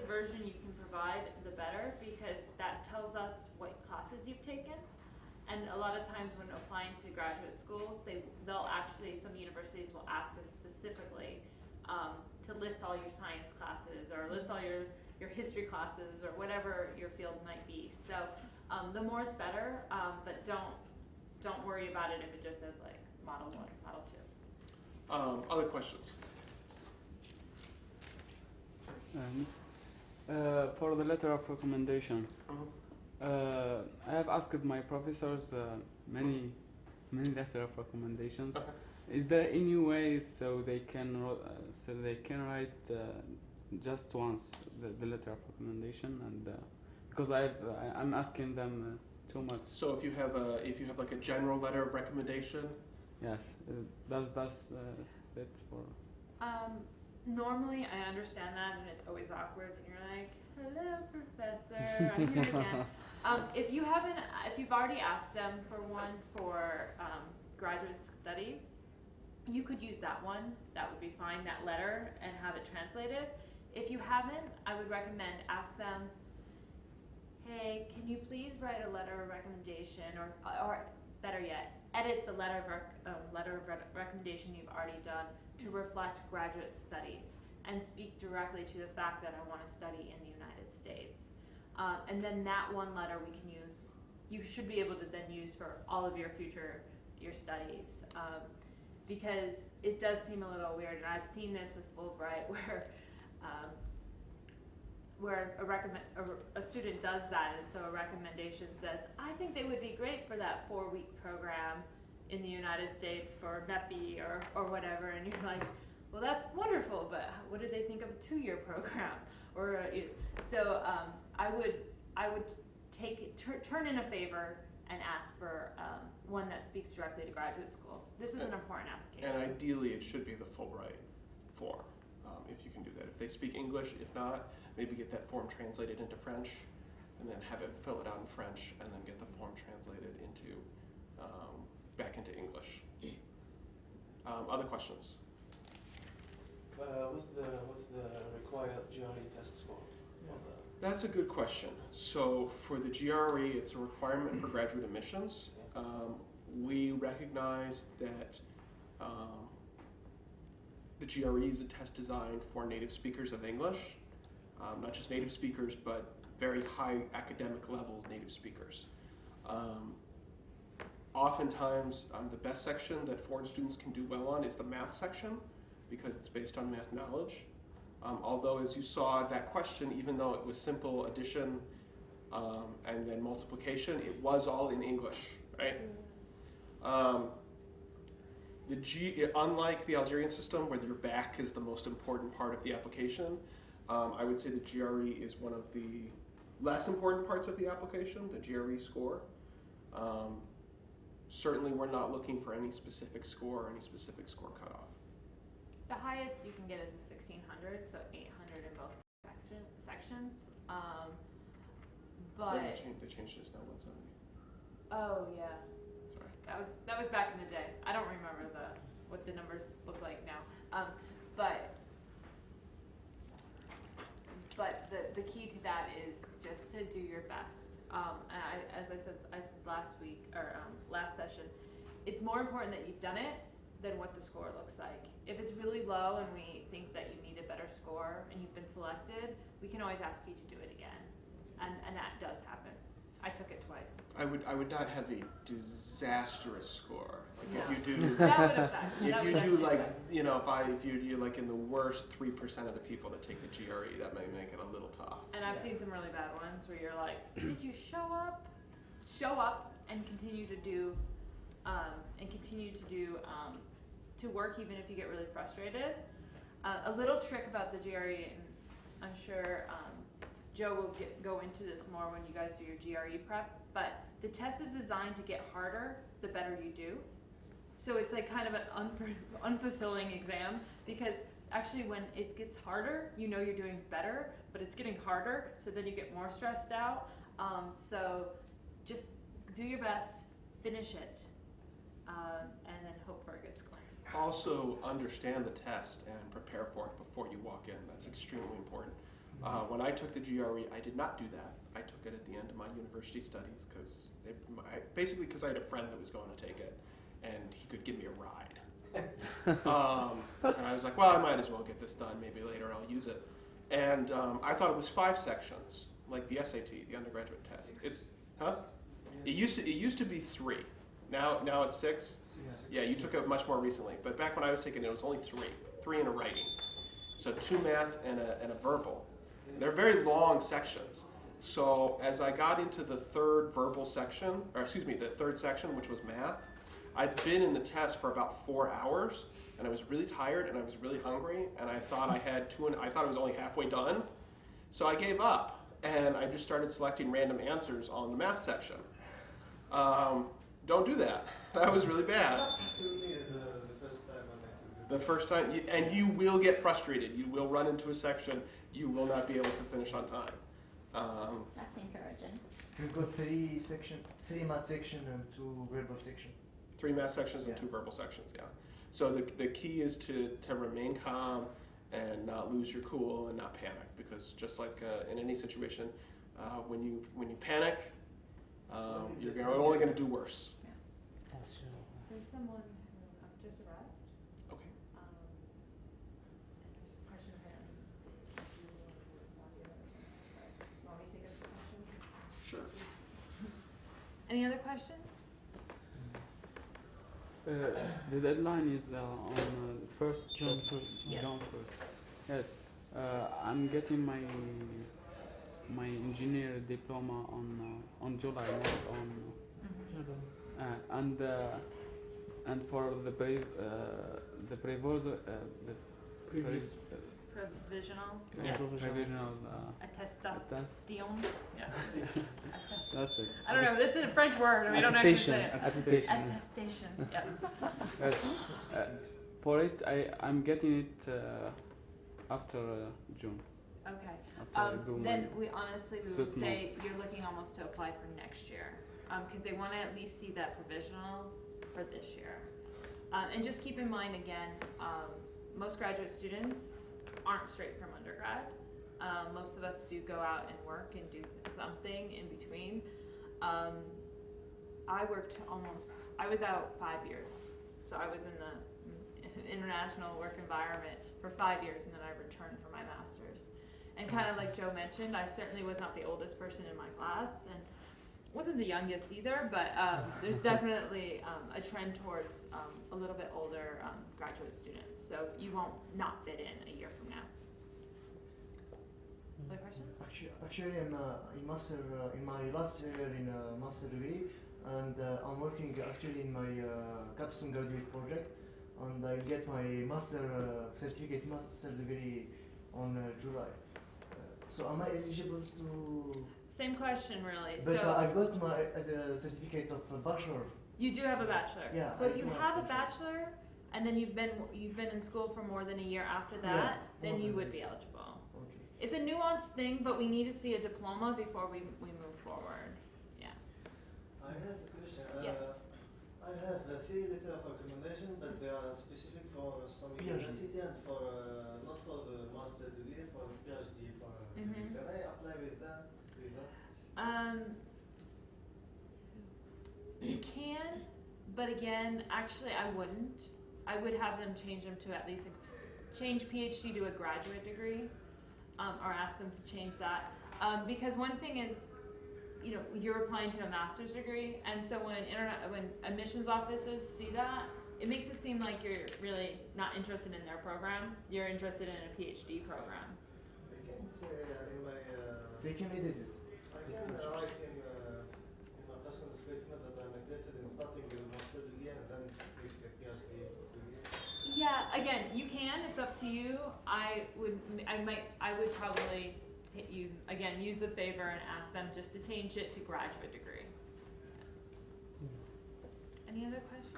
version you can provide, the better, because that tells us what classes you've taken. And a lot of times when applying to graduate schools, they'll actually, some universities will ask us specifically to list all your science classes or list all your history classes or whatever your field might be. So the more is better, but don't worry about it if it just says like Model 1, Model 2. Other questions? For the letter of recommendation, I have asked my professors many letter of recommendations. Okay. Is there any way so they can write just once the letter of recommendation, and because I'm asking them too much. So if you have like a general letter of recommendation. Yes, does it for? Normally, I understand that, and it's always awkward when you're like, "Hello, professor, I'm here again." If you've already asked them for one for graduate studies, you could use that one. That would be fine, that letter, and have it translated. If you haven't, I would recommend ask them, "Hey, can you please write a letter of recommendation, or better yet, edit the letter of recommendation you've already done to reflect graduate studies and speak directly to the fact that I want to study in the United States." And then that one letter we can use, you should be able to then use for all of your studies. Because it does seem a little weird, and I've seen this with Fulbright where a student does that, and so a recommendation says, "I think they would be great for that 4-week program in the United States for MEPI or whatever," and you're like, "Well, that's wonderful, but what did they think of a 2-year program?" So I would turn in a favor and ask for one that speaks directly to graduate schools. This is an important application. And ideally, it should be the Fulbright form, if you can do that. If they speak English, if not, maybe get that form translated into French, and then have it fill it out in French, and then get the form translated into back into English. Other questions? What's the required GRE test score? That's a good question. So for the GRE, it's a requirement for graduate admissions. We recognize that the GRE is a test designed for native speakers of English, not just native speakers, but very high academic level native speakers. Oftentimes, the best section that foreign students can do well on is the math section, because it's based on math knowledge. Although, as you saw, that question, even though it was simple addition and then multiplication, it was all in English, right? Unlike the Algerian system, where your back is the most important part of the application, I would say the GRE is one of the less important parts of the application, the GRE score. Certainly, we're not looking for any specific score or any specific score cutoff. The highest you can get is a 1600, so 800 in both sections. But They changed this now, 170. Oh yeah. Sorry. That was back in the day. I don't remember what the numbers look like now. But the key to that is just to do your best. And as I said last week or last session, it's more important that you've done it than what the score looks like. If it's really low and we think that you need a better score and you've been selected, we can always ask you to do it again, and that does happen. I took it twice. I would not have a disastrous score. Like No. if you do, That would affect. if you do like if you're like in the worst 3% of the people that take the GRE, that may make it a little tough. And I've seen some really bad ones where you're like, did you show up? Show up and continue to do to work even if you get really frustrated. A little trick about the GRE, and I'm sure Joe will go into this more when you guys do your GRE prep, but the test is designed to get harder the better you do. So it's like kind of an unfulfilling exam, because actually when it gets harder, you know you're doing better, but it's getting harder, so then you get more stressed out. So just do your best, finish it, and then hope for a good score. Also, understand the test and prepare for it before you walk in. That's extremely important. When I took the GRE, I did not do that. I took it at the end of my university studies because basically because I had a friend that was going to take it, and he could give me a ride. And I was like, well, I might as well get this done. Maybe later I'll use it. And I thought it was 5 sections, like the SAT, the undergraduate test. It's It used to be 3. Now it's 6. Yeah, you took it much more recently. But back when I was taking it was only 3 in a writing. So 2 math and a verbal. They're very long sections. So as I got into the third section, which was math, I'd been in the test for about 4 hours, and I was really tired and I was really hungry, and I thought I thought it was only halfway done. So I gave up, and I just started selecting random answers on the math section. Don't do that. That was really bad. The first time, and you will get frustrated. You will run into a section. You will not be able to finish on time. That's encouraging. We've got 3 math section and 2 verbal section. 3 math sections and 2 verbal sections, yeah. So the key is to remain calm and not lose your cool and not panic, because just like in any situation, when you panic, you're only going to do worse. There's someone who just arrived. Okay. And there's a question here. Want me to take a question? Sure. Any other questions? The deadline is on June 1st. Yes. June 1st. Yes. I'm getting my engineer diploma on July, not on. And for the provisional. Provisional. Yes. Yes. Provisional. Attestation. Yeah. That's it. I don't know. That's a French word. We don't know how to say it. Attestation. Attestation. Yes. Yes. For it, I'm getting it after June. Okay. After I do Then my we would say Soutenance. you're looking almost to apply for next year, because they want to at least see that provisional for this year. And just keep in mind again, most graduate students aren't straight from undergrad. Most of us do go out and work and do something in between. I was out 5 years. So I was in the international work environment for 5 years, and then I returned for my master's. And kind of like Joe mentioned, I certainly was not the oldest person in my class, and wasn't the youngest either, but there's definitely a trend towards a little bit older graduate students. So you won't not fit in a year from now. Other questions? Actually, I'm in master in my last year in master degree, and I'm working actually in my capstone graduate project, and I get my master certificate master degree on July. So am I eligible to? Same question, really. But so I've got my certificate of bachelor. you do have a bachelor. Yeah, So I if you do have have a bachelor, and then you've been in school for more than a year after that, then more you than would that. be eligible. Okay. It's a nuanced thing, but we need to see a diploma before we move forward. Yeah. I have a question. Yes. I have 3 letters of recommendation, but they are specific for some PhD. university and for not for the master degree, for PhD. Mhm. Can I apply with that? You can, but again, actually, I wouldn't. I would have them change them to at least change PhD to a graduate degree, or ask them to change that. Because one thing is, you're applying to a master's degree, and so when admissions officers see that, it makes it seem like you're really not interested in their program. You're interested in a PhD program. I can say in my. They can edit it. I can write in my personal statement that I'm interested in starting with a master degree and then with a PhD degree. Yeah, again, you can. It's up to you. I would probably use the favor and ask them just to change it to graduate degree. Any other questions?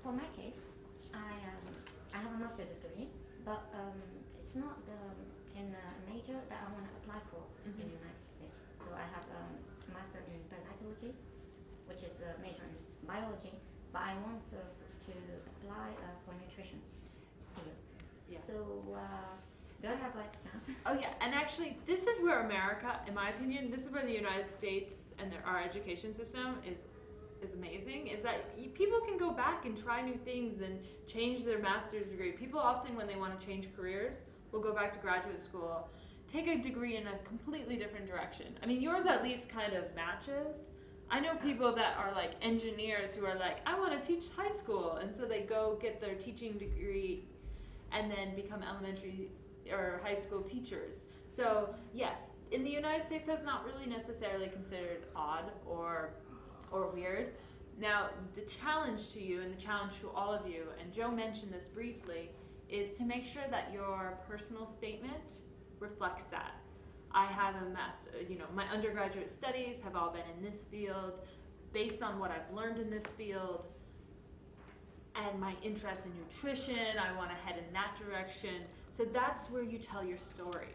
For my case, I have a master's degree, but it's not in a major that I want to apply for in the United States. So I have a master in parasitology, which is a major in biology, but I want to apply for nutrition here. Yeah. So Do I have like chance? Oh yeah, and actually, this is where America, in my opinion, this is where the United States and our education system is amazing. Is that people can go back and try new things and change their master's degree. People often, when they want to change careers, will go back to graduate school, take a degree in a completely different direction. I mean, yours at least kind of matches. I know people that are like engineers who are like, I want to teach high school, and so they go get their teaching degree and then become elementary or high school teachers. So yes, in the United States, that's not really necessarily considered odd or weird. Now, the challenge to you and the challenge to all of you, and Joe mentioned this briefly, is to make sure that your personal statement reflects that. I have a master, my undergraduate studies have all been in this field, based on what I've learned in this field, and my interest in nutrition, I want to head in that direction. So that's where you tell your story.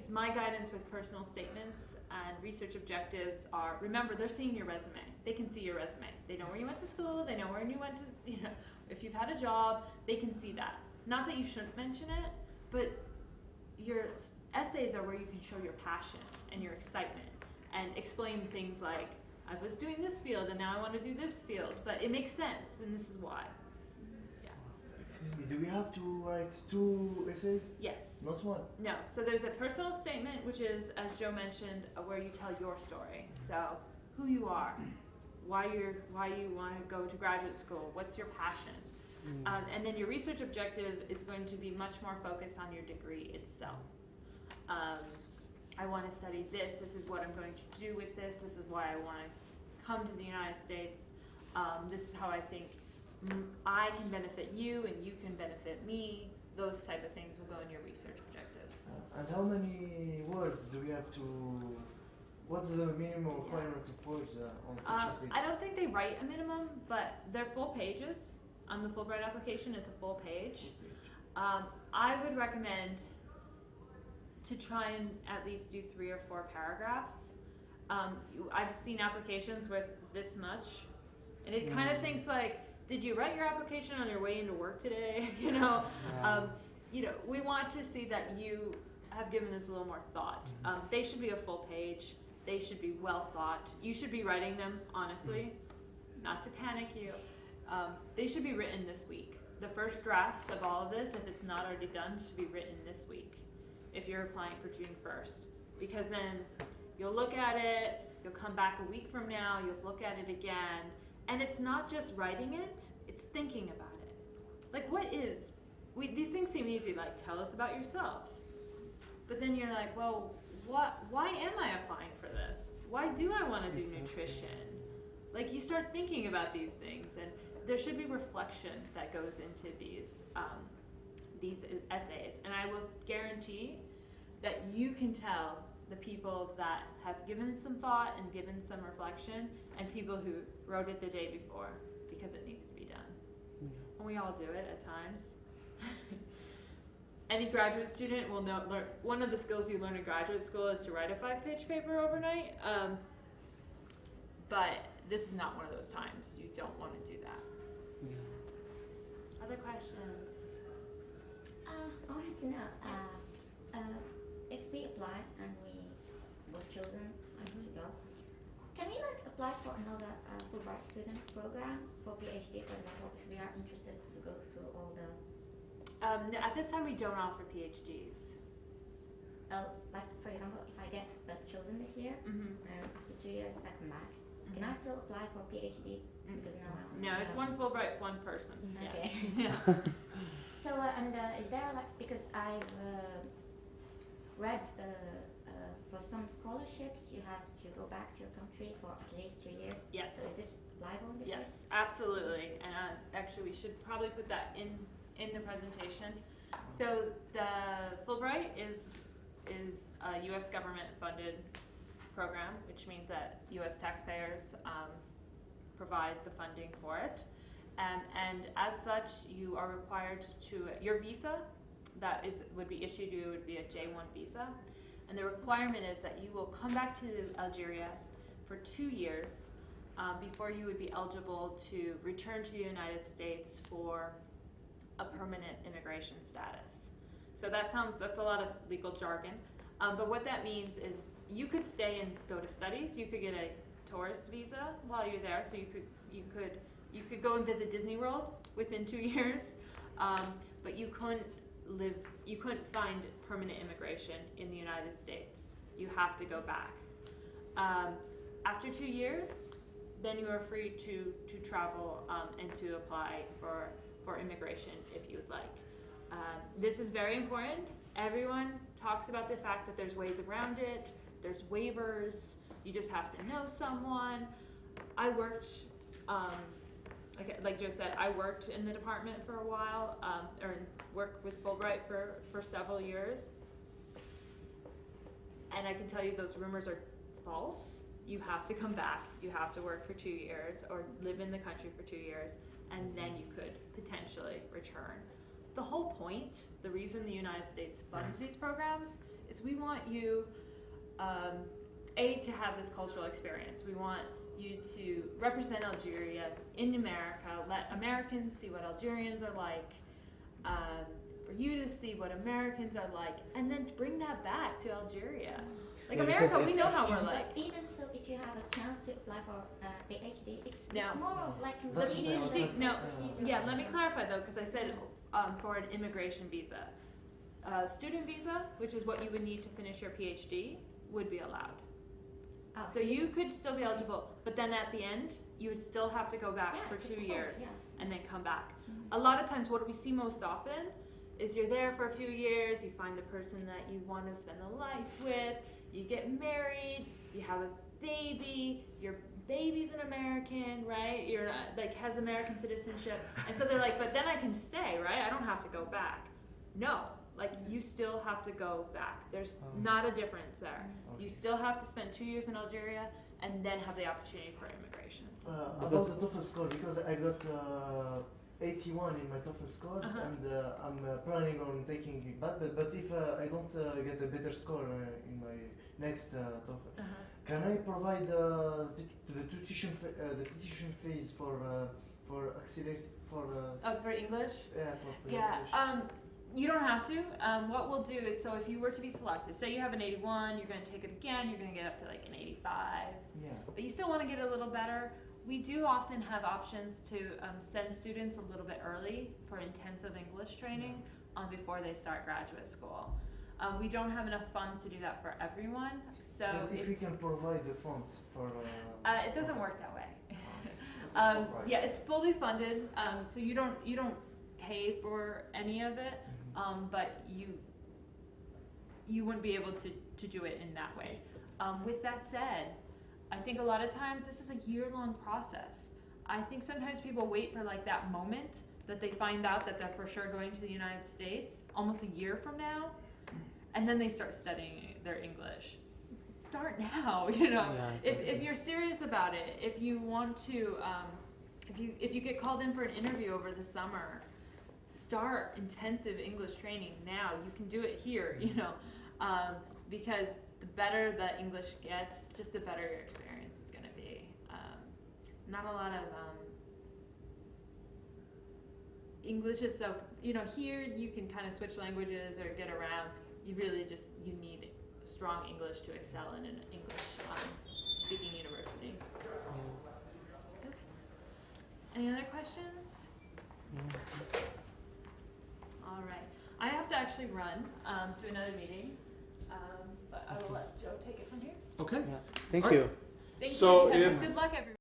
My guidance with personal statements and research objectives are, remember, they're seeing your resume. They can see your resume. They know where you went to school, they know where you went to, if you've had a job, they can see that. Not that you shouldn't mention it, but your essays are where you can show your passion and your excitement and explain things like, I was doing this field and now I want to do this field, but it makes sense and this is why. Yeah. Excuse me, do we have to write 2 essays? Yes. Not one? No. So there's a personal statement, which is, as Joe mentioned, where you tell your story. So who you are, why you want to go to graduate school, what's your passion. And then your research objective is going to be much more focused on your degree itself. I want to study this is what I'm going to do with this is why I want to come to the United States, this is how I think I can benefit you and you can benefit me. Those type of things will go in your research objective. And how many words do we have to, what's the minimum requirement of words on each essay? I don't think they write a minimum, but they're full pages. On the Fulbright application, it's a full page. I would recommend to try and at least do 3 or 4 paragraphs. I've seen applications with this much, and it kind of thinks like, did you write your application on your way into work today? We want to see that you have given this a little more thought. They should be a full page. They should be well thought. You should be writing them honestly, not to panic you. They should be written this week. The first draft of all of this, if it's not already done, should be written this week if you're applying for June 1st. Because then you'll look at it, you'll come back a week from now, you'll look at it again, and it's not just writing it, it's thinking about it. Like these things seem easy, like tell us about yourself. But then you're like, well, why am I applying for this? Why do I want to do nutrition? Like you start thinking about these things, and there should be reflection that goes into these essays. And I will guarantee that you can tell the people that have given some thought and given some reflection, and people who wrote it the day before because it needed to be done. And we all do it at times. Any graduate student will learn one of the skills you learn in graduate school is to write a 5-page paper overnight. But this is not one of those times. You don't want to do that. Other questions? I wanted to know, if we apply and we were chosen and to go, can we apply for another Fulbright student program for PhD, for example, if we are interested to go through all the... At this time, we don't offer PhDs. For example, if I get chosen this year, after 2 years if I come back, can I still apply for PhD? Because no, it's one Fulbright, one person. Okay. Yeah. So, is there because I've read for some scholarships you have to go back to your country for at least 2 years. Yes. So is this applicable in this Yes, case? absolutely. And actually, we should probably put that in the presentation. So the Fulbright is a U.S. government funded program, which means that U.S. taxpayers provide the funding for it. And as such, you are required to, your visa that would be issued to you would be a J1 visa. And the requirement is that you will come back to Algeria for 2 years before you would be eligible to return to the United States for a permanent immigration status. So that's a lot of legal jargon. But what that means is you could stay and go to studies. You could get a tourist visa while you're there. So you could go and visit Disney World within 2 years. But you couldn't find permanent immigration in the United States. You have to go back. After 2 years, then you are free to travel and to apply for immigration if you would like. This is very important. Everyone talks about the fact that there's ways around it. There's waivers. You just have to know someone. I worked, like Joe said, I worked in the department for a while, or worked with Fulbright for several years. And I can tell you those rumors are false. You have to come back. You have to work for 2 years or live in the country for 2 years, and then you could potentially return. The whole point, the reason the United States funds these programs is we want you, to have this cultural experience. We want you to represent Algeria in America, let Americans see what Algerians are like, for you to see what Americans are like, and then to bring that back to Algeria. Like America, we know how we're like. But even so, if you have a chance to apply for PhD, it's No. more of like a That's PhD. No, yeah, let me clarify though, because I said for an immigration visa. Student visa, which is what you would need to finish your PhD, would be allowed. Oh, So you could still be eligible, but then at the end, you would still have to go back for yes, 2 of course, years yeah. and then come back. Mhm. A lot of times, what we see most often is you're there for a few years, you find the person that you want to spend a life with, you get married, you have a baby, your baby's an American, right? You're has American citizenship, and so they're like, but then I can stay, right? I don't have to go back. No, you still have to go back. There's not a difference there. You still have to spend 2 years in Algeria and then have the opportunity for immigration. About the TOEFL score, because I got 81 in my TOEFL score, and I'm planning on taking it back. But if I don't get a better score in my next TOEFL, can I provide the tuition fees for accelerate For English? for Yeah. English? You don't have to. What we'll do is, so if you were to be selected, say you have an 81, you're going to take it again, you're going to get up to like an 85, Yeah. but you still want to get a little better. We do often have options to send students a little bit early for intensive English training before they start graduate school. We don't have enough funds to do that for everyone, so But if we can provide the funds for it doesn't work that way. Right. Yeah, it's fully funded, so you don't pay for any of it. But you wouldn't be able to do it in that way. With that said, I think a lot of times this is a year-long process. I think sometimes people wait for like that moment that they find out that they're for sure going to the United States, almost a year from now, and then they start studying their English. Start now, you know. Yeah, If you're serious about it, if you want to, if you get called in for an interview over the summer, start intensive English training now. You can do it here, you know, because the better the English gets, just the better your experience is going to be. Not a lot of English is so, you know, here you can kind of switch languages or get around. You really just, you need strong English to excel in an English speaking university. Any other questions? All right. I have to actually run to another meeting, but I will let Joe take it from here. Okay. Thank All right. you. Thank So you. if- Good luck, everyone.